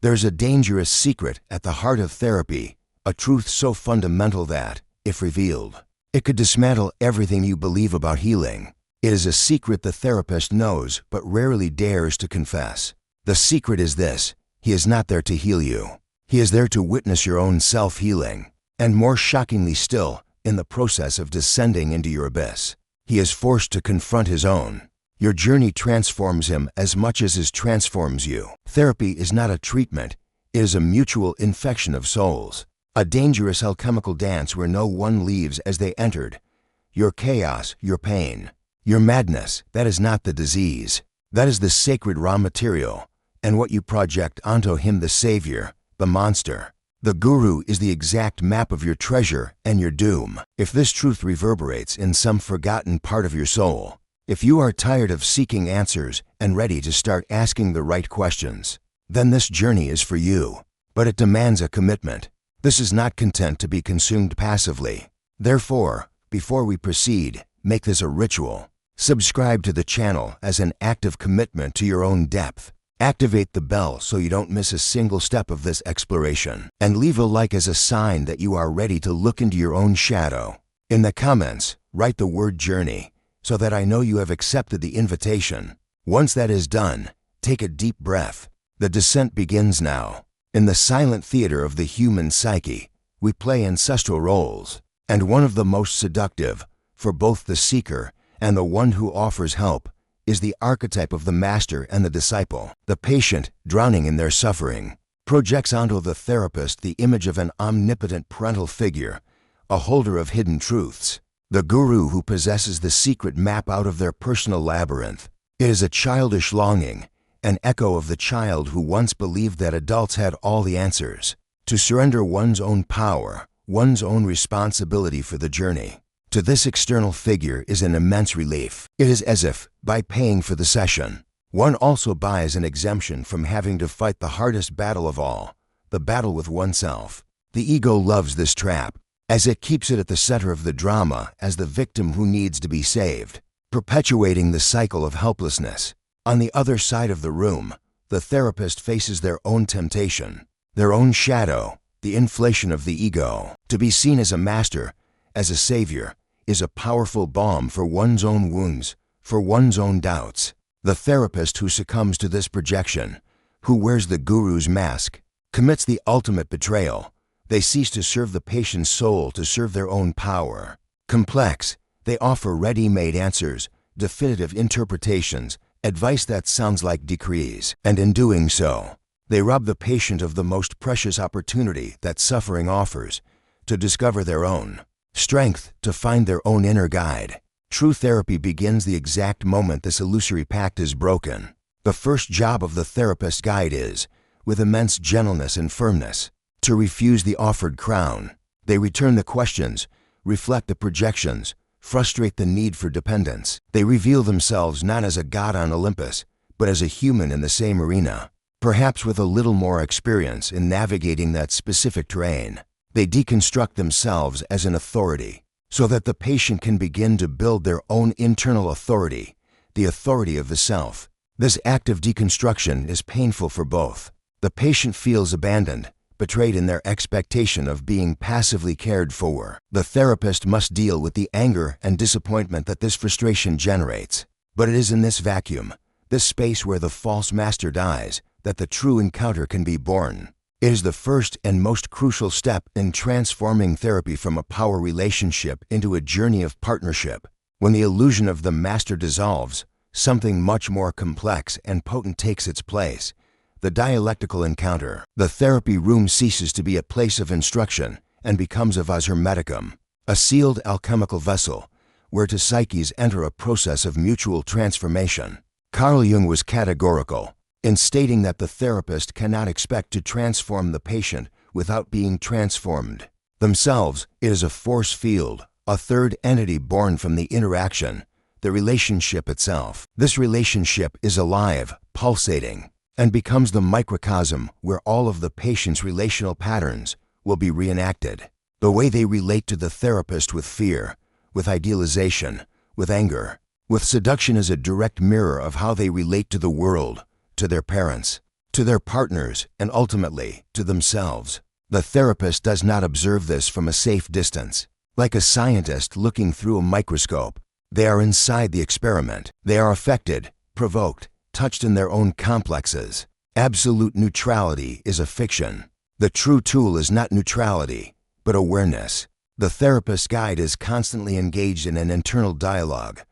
There's a dangerous secret at the heart of therapy, a truth so fundamental that, if revealed, it could dismantle everything you believe about healing. It is a secret the therapist knows but rarely dares to confess. The secret is this: he is not there to heal you. He is there to witness your own self-healing, and more shockingly still, in the process of descending into your abyss, he is forced to confront his own. Your journey transforms him as much as it transforms you. Therapy is not a treatment, it is a mutual infection of souls. A dangerous alchemical dance where no one leaves as they entered. Your chaos, your pain, your madness, that is not the disease. That is the sacred raw material, and what you project onto him, the savior, the monster. The guru is the exact map of your treasure and your doom. If this truth reverberates in some forgotten part of your soul, if you are tired of seeking answers and ready to start asking the right questions, then this journey is for you. But it demands a commitment. This is not content to be consumed passively. Therefore, before we proceed, make this a ritual. Subscribe to the channel as an act of commitment to your own depth. Activate the bell so you don't miss a single step of this exploration. And leave a like as a sign that you are ready to look into your own shadow. In the comments, write the word journey so that I know you have accepted the invitation. Once that is done, take a deep breath. The descent begins now. In the silent theater of the human psyche, we play ancestral roles, and one of the most seductive, for both the seeker and the one who offers help, is the archetype of the master and the disciple. The patient, drowning in their suffering, projects onto the therapist the image of an omnipotent parental figure, a holder of hidden truths. The guru who possesses the secret map out of their personal labyrinth. It is a childish longing, an echo of the child who once believed that adults had all the answers. To surrender one's own power, one's own responsibility for the journey, to this external figure is an immense relief. It is as if, by paying for the session, one also buys an exemption from having to fight the hardest battle of all, the battle with oneself. The ego loves this trap, as it keeps it at the center of the drama as the victim who needs to be saved, perpetuating the cycle of helplessness. On the other side of the room, the therapist faces their own temptation, their own shadow, the inflation of the ego. To be seen as a master, as a savior, is a powerful balm for one's own wounds, for one's own doubts. The therapist who succumbs to this projection, who wears the guru's mask, commits the ultimate betrayal. They cease to serve the patient's soul to serve their own power. Complex, they offer ready-made answers, definitive interpretations, advice that sounds like decrees. And in doing so, they rob the patient of the most precious opportunity that suffering offers, to discover their own strength, to find their own inner guide. True therapy begins the exact moment this illusory pact is broken. The first job of the therapist guide is, with immense gentleness and firmness, to refuse the offered crown. They return the questions, reflect the projections, frustrate the need for dependence. They reveal themselves not as a god on Olympus, but as a human in the same arena, perhaps with a little more experience in navigating that specific terrain. They deconstruct themselves as an authority, so that the patient can begin to build their own internal authority, the authority of the self. This act of deconstruction is painful for both. The patient feels abandoned, betrayed in their expectation of being passively cared for. The therapist must deal with the anger and disappointment that this frustration generates. But it is in this vacuum, this space where the false master dies, that the true encounter can be born. It is the first and most crucial step in transforming therapy from a power relationship into a journey of partnership. When the illusion of the master dissolves, something much more complex and potent takes its place. The dialectical encounter. The therapy room ceases to be a place of instruction and becomes a vas hermeticum, a sealed alchemical vessel, where two psyches enter a process of mutual transformation. Carl Jung was categorical in stating that the therapist cannot expect to transform the patient without being transformed themselves. It is a force field, a third entity born from the interaction, the relationship itself. This relationship is alive, pulsating, and becomes the microcosm where all of the patient's relational patterns will be reenacted. The way they relate to the therapist with fear, with idealization, with anger, with seduction is a direct mirror of how they relate to the world, to their parents, to their partners, and ultimately, to themselves. The therapist does not observe this from a safe distance. Like a scientist looking through a microscope, they are inside the experiment. They are affected, provoked, touched in their own complexes. Absolute neutrality is a fiction. The true tool is not neutrality, but awareness. The therapist's guide is constantly engaged in an internal dialogue.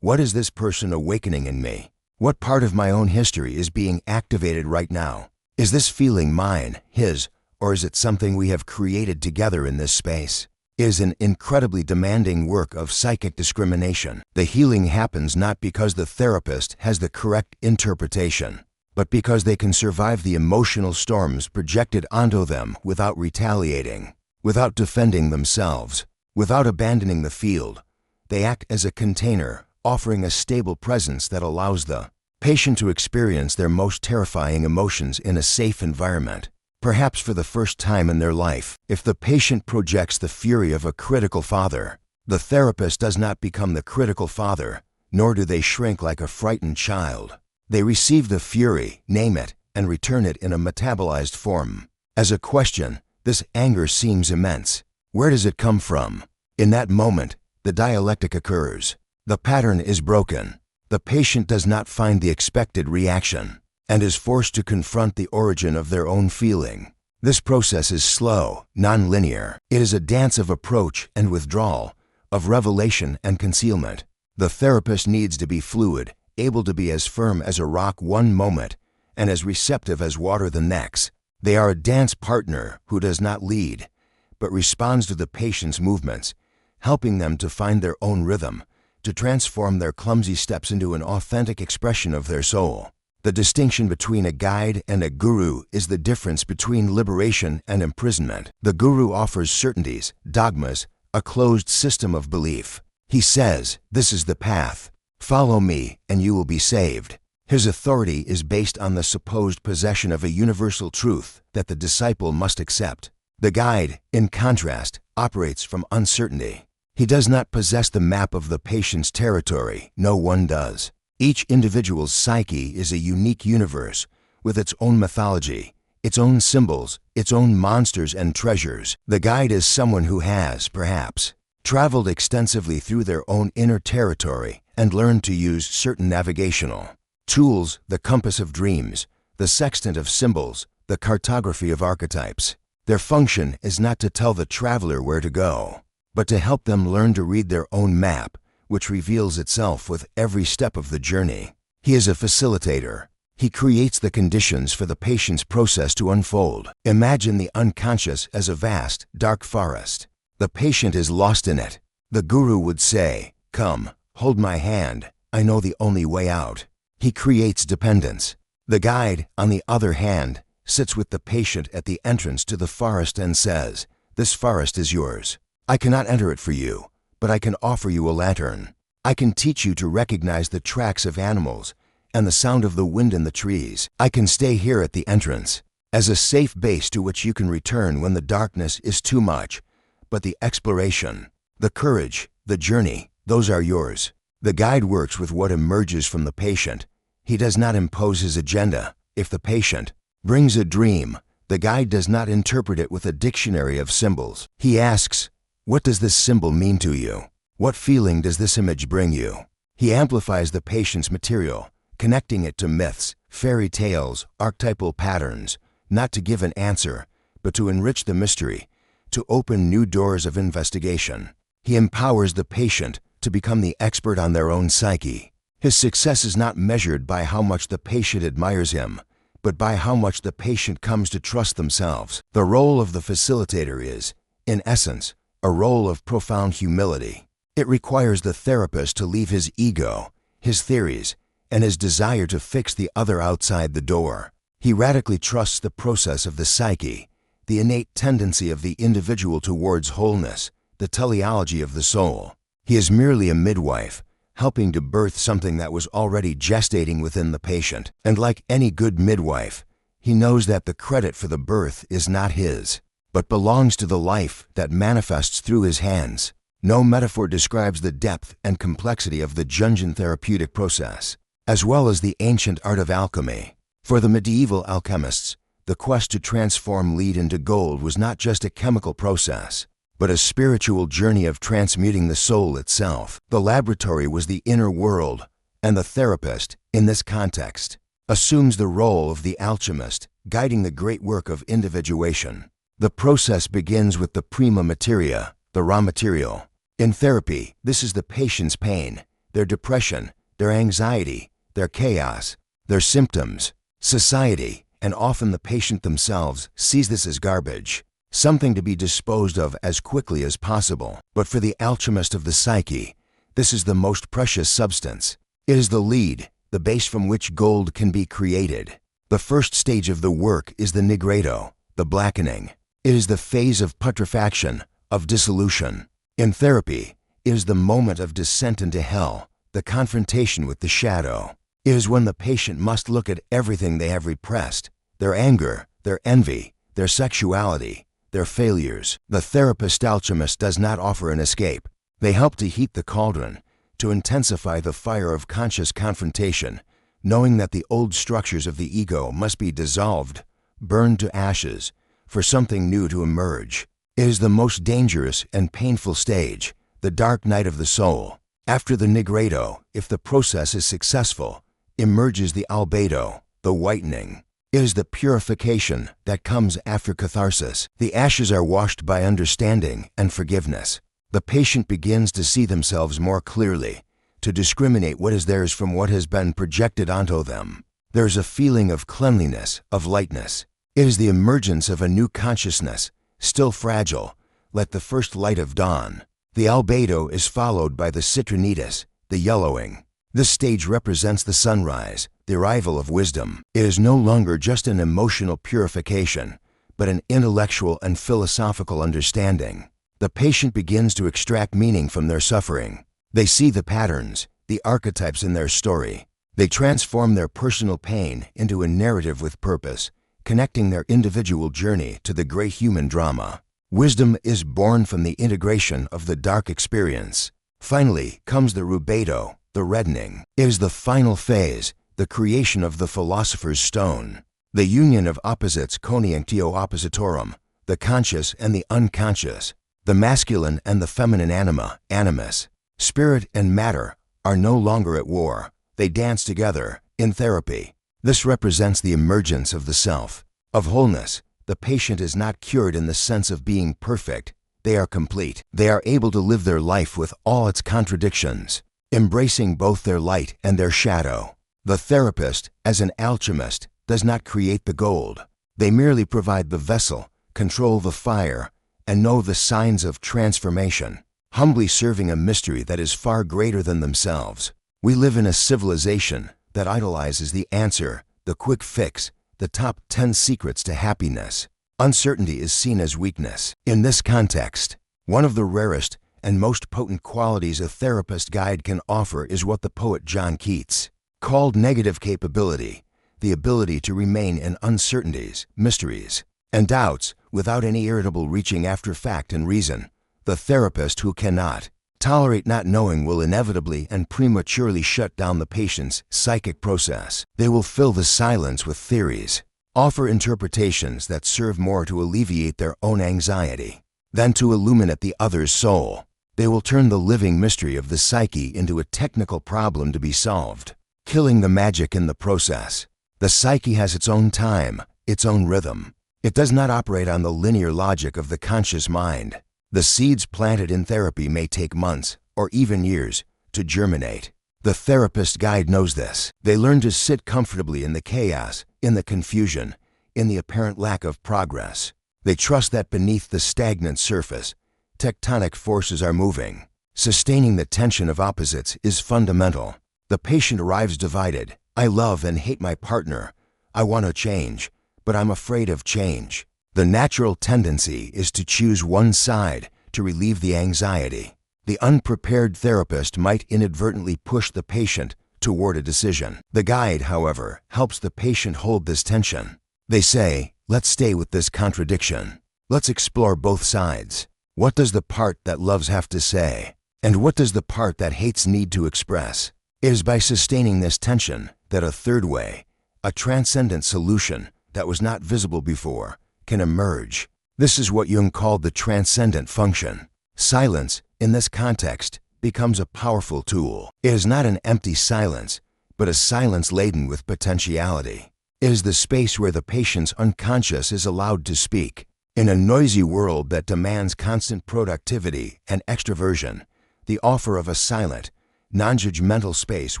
What is this person awakening in me? What part of my own history is being activated right now? Is this feeling mine, his, or is it something we have created together in this space? It is an incredibly demanding work of psychic discrimination. The healing happens not because the therapist has the correct interpretation, but because they can survive the emotional storms projected onto them without retaliating, without defending themselves, without abandoning the field. They act as a container, offering a stable presence that allows the patient to experience their most terrifying emotions in a safe environment, perhaps for the first time in their life. If the patient projects the fury of a critical father, the therapist does not become the critical father, nor do they shrink like a frightened child. They receive the fury, name it, and return it in a metabolized form. As a question, this anger seems immense. Where does it come from? In that moment, the dialectic occurs. The pattern is broken. The patient does not find the expected reaction and is forced to confront the origin of their own feeling. This process is slow, non-linear. It is a dance of approach and withdrawal, of revelation and concealment. The therapist needs to be fluid, able to be as firm as a rock one moment and as receptive as water the next. They are a dance partner who does not lead, but responds to the patient's movements, helping them to find their own rhythm, to transform their clumsy steps into an authentic expression of their soul. The distinction between a guide and a guru is the difference between liberation and imprisonment. The guru offers certainties, dogmas, a closed system of belief. He says, "This is the path. Follow me and you will be saved." His authority is based on the supposed possession of a universal truth that the disciple must accept. The guide, in contrast, operates from uncertainty. He does not possess the map of the patient's territory. No one does. Each individual's psyche is a unique universe with its own mythology, its own symbols, its own monsters and treasures. The guide is someone who has, perhaps, traveled extensively through their own inner territory and learned to use certain navigational tools, the compass of dreams, the sextant of symbols, the cartography of archetypes. Their function is not to tell the traveler where to go, but to help them learn to read their own map, which reveals itself with every step of the journey. He is a facilitator. He creates the conditions for the patient's process to unfold. Imagine the unconscious as a vast, dark forest. The patient is lost in it. The guru would say, "Come, hold my hand. I know the only way out." He creates dependence. The guide, on the other hand, sits with the patient at the entrance to the forest and says, "This forest is yours. I cannot enter it for you, but I can offer you a lantern. I can teach you to recognize the tracks of animals and the sound of the wind in the trees. I can stay here at the entrance as a safe base to which you can return when the darkness is too much. But the exploration, the courage, the journey, those are yours." The guide works with what emerges from the patient. He does not impose his agenda. If the patient brings a dream, the guide does not interpret it with a dictionary of symbols. He asks, "What does this symbol mean to you? What feeling does this image bring you?" He amplifies the patient's material, connecting it to myths, fairy tales, archetypal patterns, not to give an answer, but to enrich the mystery, to open new doors of investigation. He empowers the patient to become the expert on their own psyche. His success is not measured by how much the patient admires him, but by how much the patient comes to trust themselves. The role of the facilitator is, in essence, a role of profound humility. It requires the therapist to leave his ego, his theories, and his desire to fix the other outside the door. He radically trusts the process of the psyche, the innate tendency of the individual towards wholeness, the teleology of the soul. He is merely a midwife, helping to birth something that was already gestating within the patient. And like any good midwife, he knows that the credit for the birth is not his, but belongs to the life that manifests through his hands. No metaphor describes the depth and complexity of the Jungian therapeutic process, as well as the ancient art of alchemy. For the medieval alchemists, the quest to transform lead into gold was not just a chemical process, but a spiritual journey of transmuting the soul itself. The laboratory was the inner world, and the therapist, in this context, assumes the role of the alchemist, guiding the great work of individuation. The process begins with the prima materia, the raw material. In therapy, this is the patient's pain, their depression, their anxiety, their chaos, their symptoms. Society, and often the patient themselves, sees this as garbage, something to be disposed of as quickly as possible. But for the alchemist of the psyche, this is the most precious substance. It is the lead, the base from which gold can be created. The first stage of the work is the nigredo, the blackening. It is the phase of putrefaction, of dissolution. In therapy, it is the moment of descent into hell, the confrontation with the shadow. It is when the patient must look at everything they have repressed, their anger, their envy, their sexuality, their failures. The therapist alchemist does not offer an escape. They help to heat the cauldron, to intensify the fire of conscious confrontation, knowing that the old structures of the ego must be dissolved, burned to ashes, for something new to emerge. It is the most dangerous and painful stage, the dark night of the soul. After the nigredo, if the process is successful, emerges the albedo, the whitening. It is the purification that comes after catharsis. The ashes are washed by understanding and forgiveness. The patient begins to see themselves more clearly, to discriminate what is theirs from what has been projected onto them. There is a feeling of cleanliness, of lightness. It is the emergence of a new consciousness, still fragile, like the first light of dawn. The albedo is followed by the citrinitis, the yellowing. This stage represents the sunrise, the arrival of wisdom. It is no longer just an emotional purification, but an intellectual and philosophical understanding. The patient begins to extract meaning from their suffering. They see the patterns, the archetypes in their story. They transform their personal pain into a narrative with purpose, connecting their individual journey to the great human drama. Wisdom is born from the integration of the dark experience. Finally comes the rubedo, the reddening. It is the final phase, the creation of the philosopher's stone. The union of opposites coniunctio oppositorum, the conscious and the unconscious, the masculine and the feminine anima, animus. Spirit and matter are no longer at war. They dance together in therapy. This represents the emergence of the self, of wholeness. The patient is not cured in the sense of being perfect. They are complete. They are able to live their life with all its contradictions, embracing both their light and their shadow. The therapist, as an alchemist, does not create the gold. They merely provide the vessel, control the fire, and know the signs of transformation, humbly serving a mystery that is far greater than themselves. We live in a civilization that idolizes the answer, the quick fix, the top 10 secrets to happiness. Uncertainty is seen as weakness. In this context, one of the rarest and most potent qualities a therapist guide can offer is what the poet John Keats called negative capability, the ability to remain in uncertainties, mysteries, and doubts without any irritable reaching after fact and reason. The therapist who cannot tolerate not knowing will inevitably and prematurely shut down the patient's psychic process. They will fill the silence with theories, offer interpretations that serve more to alleviate their own anxiety than to illuminate the other's soul. They will turn the living mystery of the psyche into a technical problem to be solved, killing the magic in the process. The psyche has its own time, its own rhythm. It does not operate on the linear logic of the conscious mind. The seeds planted in therapy may take months, or even years, to germinate. The therapist guide knows this. They learn to sit comfortably in the chaos, in the confusion, in the apparent lack of progress. They trust that beneath the stagnant surface, tectonic forces are moving. Sustaining the tension of opposites is fundamental. The patient arrives divided. I love and hate my partner. I want to change, but I'm afraid of change. The natural tendency is to choose one side to relieve the anxiety. The unprepared therapist might inadvertently push the patient toward a decision. The guide, however, helps the patient hold this tension. They say, let's stay with this contradiction. Let's explore both sides. What does the part that loves have to say? And what does the part that hates need to express? It is by sustaining this tension that a third way, A transcendent solution that was not visible before can emerge. This is what Jung called the transcendent function. Silence, in this context, becomes a powerful tool. It is not an empty silence, but a silence laden with potentiality. It is the space where the patient's unconscious is allowed to speak. In a noisy world that demands constant productivity and extroversion, the offer of a silent, non-judgmental space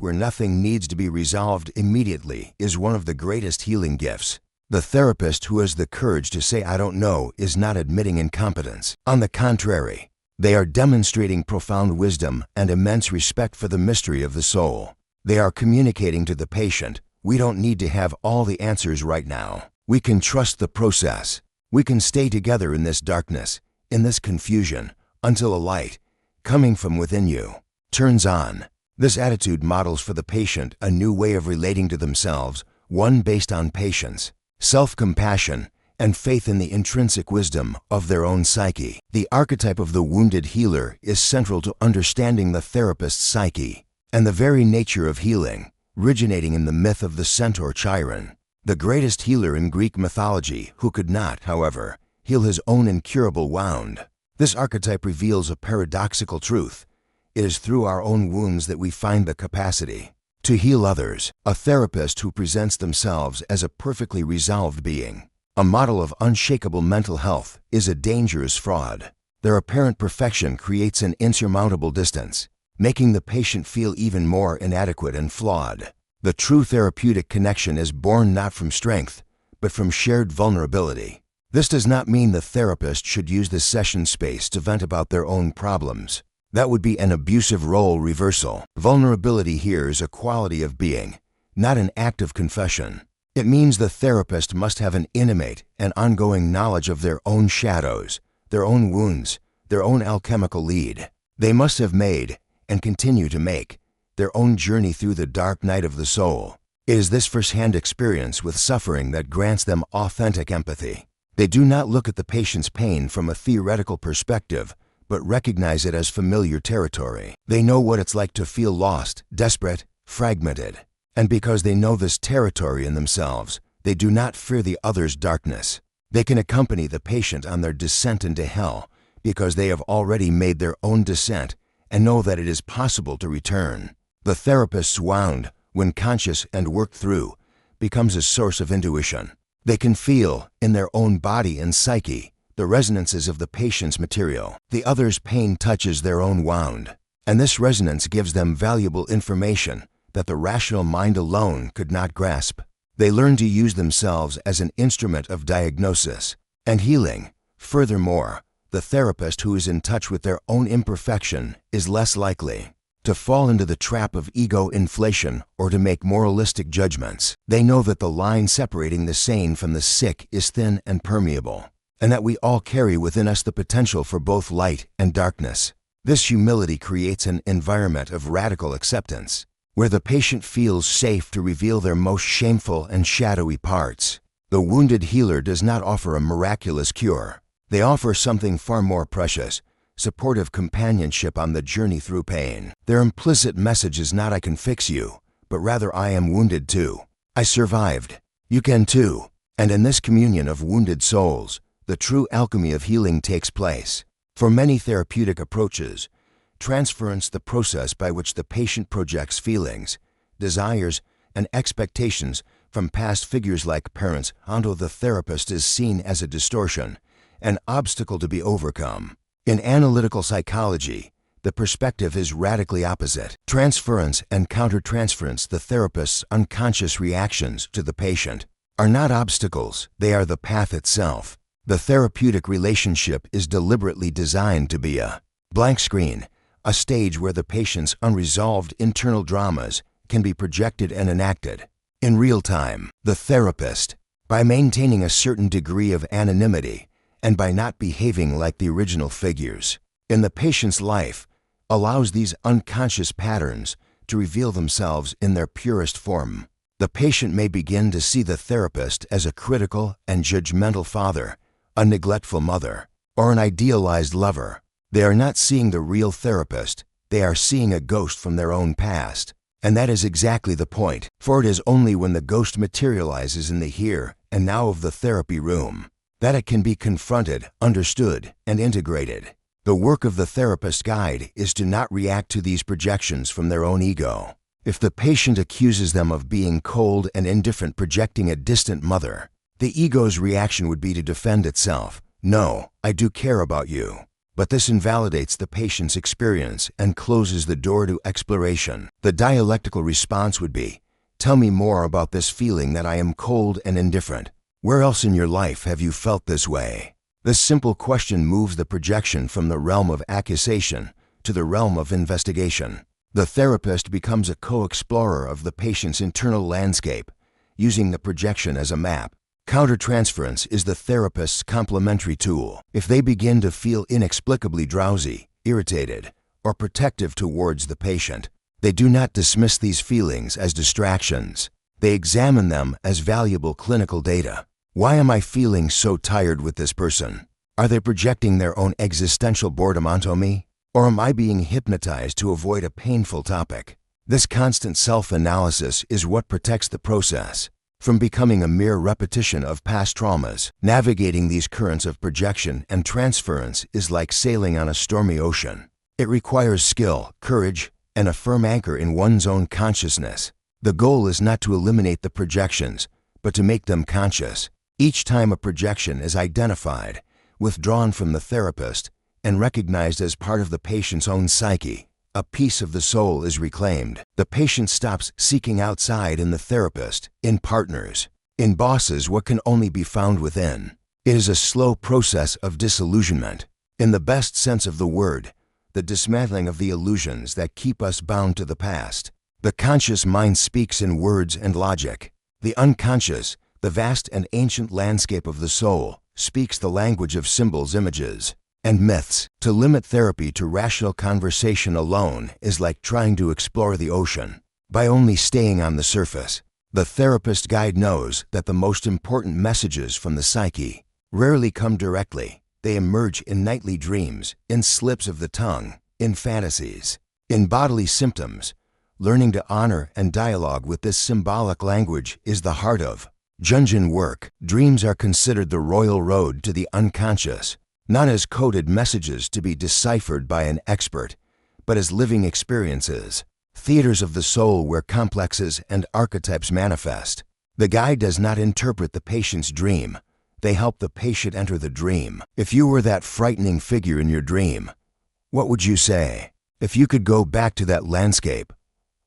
where nothing needs to be resolved immediately is one of the greatest healing gifts. The therapist who has the courage to say "I don't know" is not admitting incompetence. On the contrary, they are demonstrating profound wisdom and immense respect for the mystery of the soul. They are communicating to the patient, "We don't need to have all the answers right now. We can trust the process. We can stay together in this darkness, in this confusion, until a light, coming from within you, turns on." This attitude models for the patient a new way of relating to themselves, one based on patience, self-compassion, and faith in the intrinsic wisdom of their own psyche. The archetype of the wounded healer is central to understanding the therapist's psyche, and the very nature of healing, originating in the myth of the centaur Chiron, the greatest healer in Greek mythology, who could not, however, heal his own incurable wound. This archetype reveals a paradoxical truth. It is through our own wounds that we find the capacity to heal others. A therapist who presents themselves as a perfectly resolved being, a model of unshakable mental health, is a dangerous fraud. Their apparent perfection creates an insurmountable distance, making the patient feel even more inadequate and flawed. The true therapeutic connection is born not from strength, but from shared vulnerability. This does not mean the therapist should use the session space to vent about their own problems. That would be an abusive role reversal. Vulnerability here is a quality of being, not an act of confession. It means the therapist must have an intimate and ongoing knowledge of their own shadows, their own wounds, their own alchemical lead. They must have made, and continue to make, their own journey through the dark night of the soul. It is this first-hand experience with suffering that grants them authentic empathy. They do not look at the patient's pain from a theoretical perspective, but recognize it as familiar territory. They know what it's like to feel lost, desperate, fragmented. And because they know this territory in themselves, they do not fear the other's darkness. They can accompany the patient on their descent into hell because they have already made their own descent and know that it is possible to return. The therapist's wound, when conscious and worked through, becomes a source of intuition. They can feel, in their own body and psyche, the resonances of the patient's material. The other's pain touches their own wound, and this resonance gives them valuable information that the rational mind alone could not grasp. They learn to use themselves as an instrument of diagnosis and healing. Furthermore, the therapist who is in touch with their own imperfection is less likely to fall into the trap of ego inflation or to make moralistic judgments. They know that the line separating the sane from the sick is thin and permeable, and that we all carry within us the potential for both light and darkness. This humility creates an environment of radical acceptance, where the patient feels safe to reveal their most shameful and shadowy parts. The wounded healer does not offer a miraculous cure. They offer something far more precious, supportive companionship on the journey through pain. Their implicit message is not "I can fix you," but rather "I am wounded too. I survived. You can too." And in this communion of wounded souls, the true alchemy of healing takes place. For many therapeutic approaches, transference, the process by which the patient projects feelings, desires, and expectations from past figures like parents onto the therapist, is seen as a distortion, an obstacle to be overcome. In analytical psychology, the perspective is radically opposite. Transference and countertransference, the therapist's unconscious reactions to the patient, are not obstacles, they are the path itself. The therapeutic relationship is deliberately designed to be a blank screen, a stage where the patient's unresolved internal dramas can be projected and enacted in real time. The therapist, by maintaining a certain degree of anonymity and by not behaving like the original figures in the patient's life, allows these unconscious patterns to reveal themselves in their purest form. The patient may begin to see the therapist as a critical and judgmental father, a neglectful mother, or an idealized lover. They are not seeing the real therapist, they are seeing a ghost from their own past. And that is exactly the point, for it is only when the ghost materializes in the here and now of the therapy room that it can be confronted, understood, and integrated. The work of the therapist guide is to not react to these projections from their own ego. If the patient accuses them of being cold and indifferent, projecting a distant mother, the ego's reaction would be to defend itself. No, I do care about you. But this invalidates the patient's experience and closes the door to exploration. The dialectical response would be, tell me more about this feeling that I am cold and indifferent. Where else in your life have you felt this way? This simple question moves the projection from the realm of accusation to the realm of investigation. The therapist becomes a co-explorer of the patient's internal landscape, using the projection as a map. Countertransference is the therapist's complementary tool. If they begin to feel inexplicably drowsy, irritated, or protective towards the patient, they do not dismiss these feelings as distractions. They examine them as valuable clinical data. Why am I feeling so tired with this person? Are they projecting their own existential boredom onto me? Or am I being hypnotized to avoid a painful topic? This constant self-analysis is what protects the process from becoming a mere repetition of past traumas. Navigating these currents of projection and transference is like sailing on a stormy ocean. It requires skill, courage, and a firm anchor in one's own consciousness. The goal is not to eliminate the projections, but to make them conscious. Each time a projection is identified, withdrawn from the therapist, and recognized as part of the patient's own psyche, a piece of the soul is reclaimed. The patient stops seeking outside in the therapist, in partners, in bosses, what can only be found within. It is a slow process of disillusionment. In the best sense of the word, the dismantling of the illusions that keep us bound to the past. The conscious mind speaks in words and logic. The unconscious, the vast and ancient landscape of the soul, speaks the language of symbols, images, and myths. To limit therapy to rational conversation alone is like trying to explore the ocean by only staying on the surface. The therapist guide knows that the most important messages from the psyche rarely come directly. They emerge in nightly dreams, in slips of the tongue, in fantasies, in bodily symptoms. Learning to honor and dialogue with this symbolic language is the heart of Jungian work. Dreams are considered the royal road to the unconscious, not as coded messages to be deciphered by an expert, but as living experiences, theaters of the soul where complexes and archetypes manifest. The guide does not interpret the patient's dream. They help the patient enter the dream. If you were that frightening figure in your dream, what would you say? If you could go back to that landscape,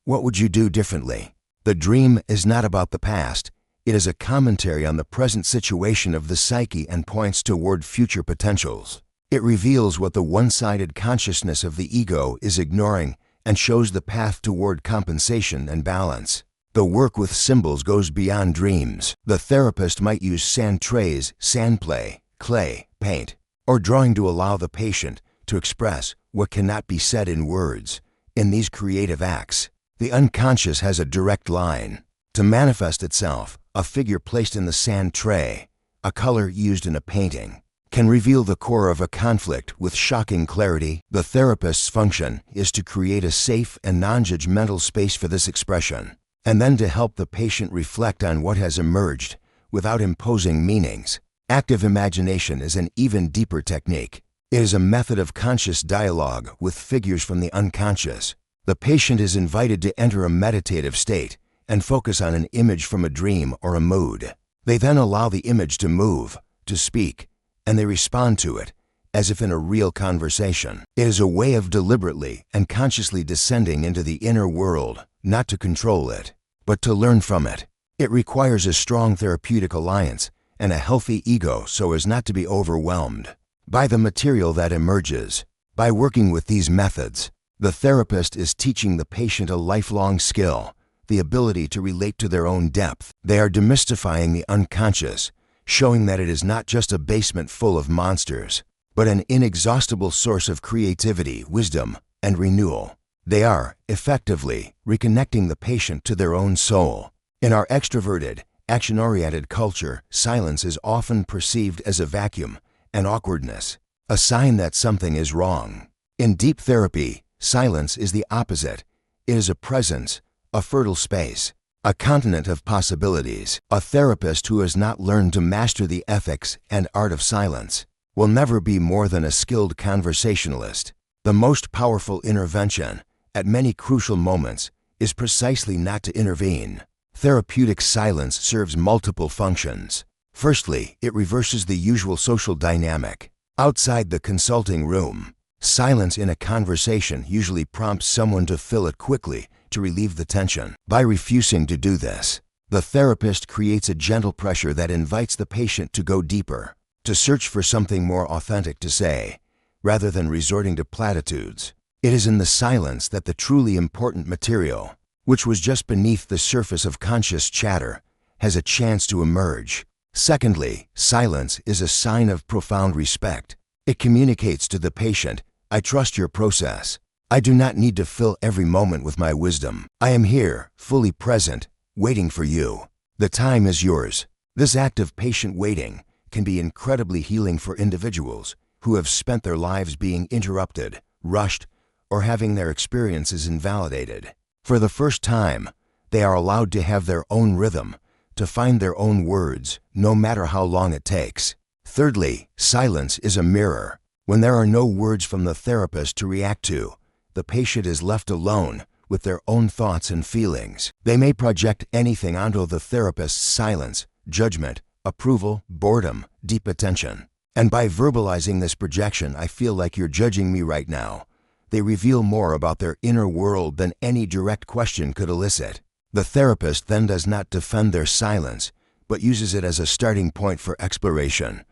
what would you do differently? The dream is not about the past. It is a commentary on the present situation of the psyche and points toward future potentials. It reveals what the one-sided consciousness of the ego is ignoring and shows the path toward compensation and balance. The work with symbols goes beyond dreams. The therapist might use sand trays, sand play, clay, paint, or drawing to allow the patient to express what cannot be said in words. In these creative acts, the unconscious has a direct line to manifest itself. A figure placed in the sand tray, a color used in a painting, can reveal the core of a conflict with shocking clarity. The therapist's function is to create a safe and non-judgmental space for this expression, and then to help the patient reflect on what has emerged without imposing meanings. Active imagination is an even deeper technique. It is a method of conscious dialogue with figures from the unconscious. The patient is invited to enter a meditative state and focus on an image from a dream or a mood. They then allow the image to move, to speak, and they respond to it, as if in a real conversation. It is a way of deliberately and consciously descending into the inner world, not to control it, but to learn from it. It requires a strong therapeutic alliance and a healthy ego so as not to be overwhelmed by the material that emerges. By working with these methods, the therapist is teaching the patient a lifelong skill, the ability to relate to their own depth. They are demystifying the unconscious, showing that it is not just a basement full of monsters, but an inexhaustible source of creativity, wisdom, and renewal. They are, effectively, reconnecting the patient to their own soul. In our extroverted, action-oriented culture, silence is often perceived as a vacuum and awkwardness, a sign that something is wrong. In deep therapy, silence is the opposite. It is a presence, a fertile space, a continent of possibilities. A therapist who has not learned to master the ethics and art of silence will never be more than a skilled conversationalist. The most powerful intervention, at many crucial moments, is precisely not to intervene. Therapeutic silence serves multiple functions. Firstly, it reverses the usual social dynamic. Outside the consulting room, silence in a conversation usually prompts someone to fill it quickly to relieve the tension. By refusing to do this, the therapist creates a gentle pressure that invites the patient to go deeper, to search for something more authentic to say, rather than resorting to platitudes. It is in the silence that the truly important material, which was just beneath the surface of conscious chatter, has a chance to emerge. Secondly, silence is a sign of profound respect. It communicates to the patient, "I trust your process. I do not need to fill every moment with my wisdom. I am here, fully present, waiting for you. The time is yours." This act of patient waiting can be incredibly healing for individuals who have spent their lives being interrupted, rushed, or having their experiences invalidated. For the first time, they are allowed to have their own rhythm, to find their own words, no matter how long it takes. Thirdly, silence is a mirror. When there are no words from the therapist to react to, the patient is left alone with their own thoughts and feelings. They may project anything onto the therapist's silence, judgment, approval, boredom, deep attention. And by verbalizing this projection, "I feel like you're judging me right now," they reveal more about their inner world than any direct question could elicit. The therapist then does not defend their silence, but uses it as a starting point for exploration.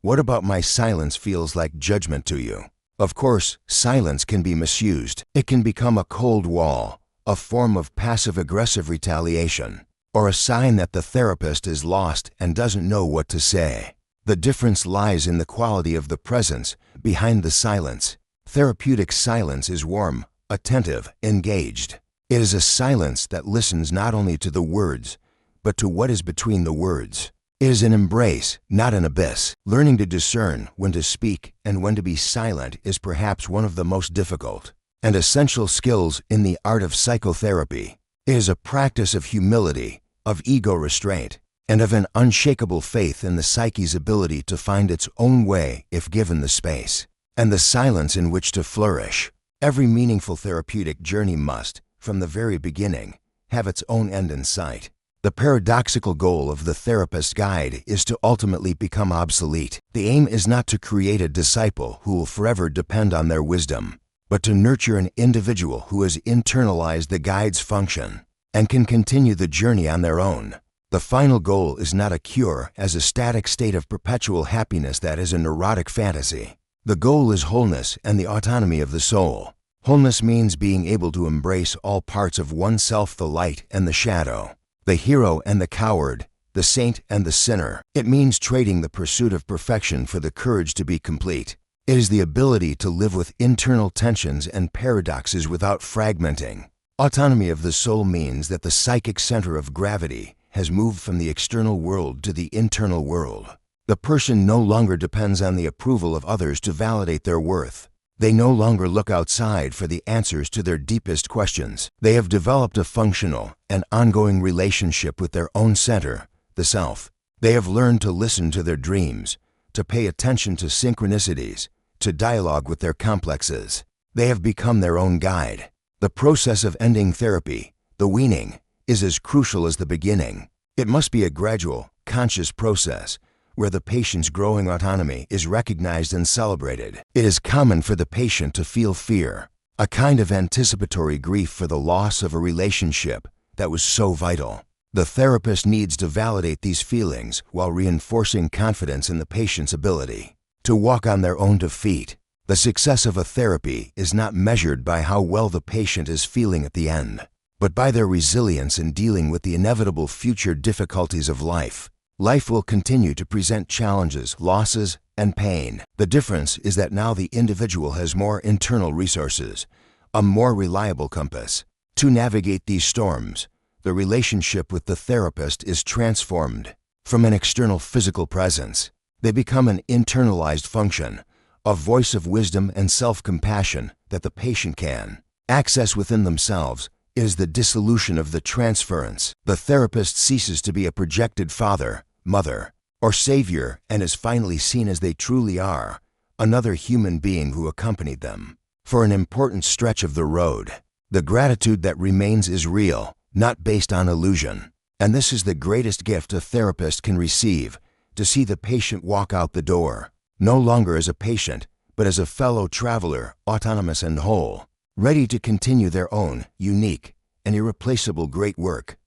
What about my silence feels like judgment to you? Of course, silence can be misused. It can become a cold wall, a form of passive-aggressive retaliation, or a sign that the therapist is lost and doesn't know what to say. The difference lies in the quality of the presence behind the silence. Therapeutic silence is warm, attentive, engaged. It is a silence that listens not only to the words, but to what is between the words. It is an embrace, not an abyss. Learning to discern when to speak and when to be silent is perhaps one of the most difficult and essential skills in the art of psychotherapy. It is a practice of humility, of ego restraint, and of an unshakable faith in the psyche's ability to find its own way if given the space and the silence in which to flourish. Every meaningful therapeutic journey must, from the very beginning, have its own end in sight. The paradoxical goal of the therapist's guide is to ultimately become obsolete. The aim is not to create a disciple who will forever depend on their wisdom, but to nurture an individual who has internalized the guide's function and can continue the journey on their own. The final goal is not a cure as a static state of perpetual happiness that is a neurotic fantasy. The goal is wholeness and the autonomy of the soul. Wholeness means being able to embrace all parts of oneself, the light and the shadow, the hero and the coward, the saint and the sinner. It means trading the pursuit of perfection for the courage to be complete. It is the ability to live with internal tensions and paradoxes without fragmenting. Autonomy of the soul means that the psychic center of gravity has moved from the external world to the internal world. The person no longer depends on the approval of others to validate their worth. They no longer look outside for the answers to their deepest questions. They have developed a functional and ongoing relationship with their own center, the self. They have learned to listen to their dreams, to pay attention to synchronicities, to dialogue with their complexes. They have become their own guide. The process of ending therapy, the weaning, is as crucial as the beginning. It must be a gradual, conscious process where the patient's growing autonomy is recognized and celebrated. It is common for the patient to feel fear, a kind of anticipatory grief for the loss of a relationship that was so vital. The therapist needs to validate these feelings while reinforcing confidence in the patient's ability to walk on their own 2 feet. The success of a therapy is not measured by how well the patient is feeling at the end, but by their resilience in dealing with the inevitable future difficulties of life. Life will continue to present challenges, losses, and pain. The difference is that now the individual has more internal resources, a more reliable compass. To navigate these storms, the relationship with the therapist is transformed. From an external physical presence, they become an internalized function, a voice of wisdom and self-compassion that the patient can access within themselves It is the dissolution of the transference. The therapist ceases to be a projected father, mother, or savior and is finally seen as they truly are, another human being who accompanied them for an important stretch of the road. The gratitude that remains is real, not based on illusion. And this is the greatest gift a therapist can receive, to see the patient walk out the door, no longer as a patient, but as a fellow traveler, autonomous and whole, ready to continue their own unique and irreplaceable great work.